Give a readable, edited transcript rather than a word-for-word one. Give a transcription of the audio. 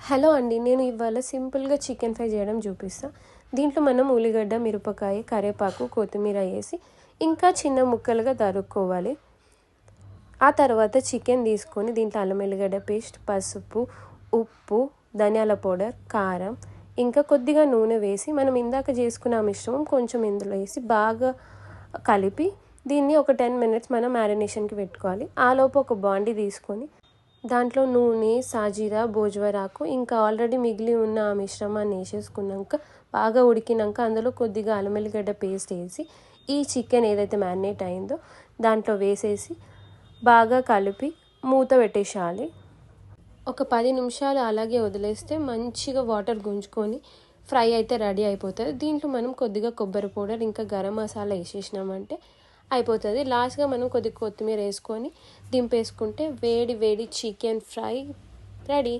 Hello అండి, నేను ఇవాళ సింపుల్గా చికెన్ ఫ్రై చేయడం చూపిస్తాను. దీంట్లో మనం ఉల్లిగడ్డ, మిరపకాయ, కరివేపాకు, కొత్తిమీర వేసి ఇంకా చిన్న ముక్కలుగా తరుక్కోవాలి. ఆ తర్వాత చికెన్ తీసుకొని దీంట్లో అల్లం వెల్లిగడ్డ పేస్ట్, పసుపు, ఉప్పు, ధనియాల పౌడర్, కారం, ఇంకా కొద్దిగా నూనె వేసి మనం ఇందాక చేసుకున్న మిశ్రమం కొంచెం ఇందులో వేసి బాగా కలిపి దీన్ని ఒక 10 మినిట్స్ మనం మ్యారినేషన్కి పెట్టుకోవాలి. ఆలోపు ఒక బాండి తీసుకొని దాంట్లో నూనె, సాజీరా, బోజ్వరాకు ఇంకా ఆల్రెడీ మిగిలి ఉన్న ఆ మిశ్రమాన్ని వేసేసుకున్నాక బాగా ఉడికినాక అందులో కొద్దిగా అల్లం వెల్లిగడ్డ పేస్ట్ వేసి ఈ చికెన్ ఏదైతే మ్యారినేట్ అయిందో దాంట్లో వేసేసి బాగా కలిపి మూత పెట్టేసేయాలి. ఒక 10 నిమిషాలు అలాగే వదిలేస్తే మంచిగా వాటర్ గుంజుకొని ఫ్రై అయితే రెడీ అయిపోతుంది. దీంట్లో మనం కొద్దిగా కొబ్బరి పౌడర్ ఇంకా గరం మసాలా వేసేసినామంటే అయిపోతుంది. లాస్ట్గా మనం కొద్దిగా కొత్తిమీర వేసుకొని దింపేసుకుంటే వేడి వేడి చికెన్ ఫ్రై రెడీ.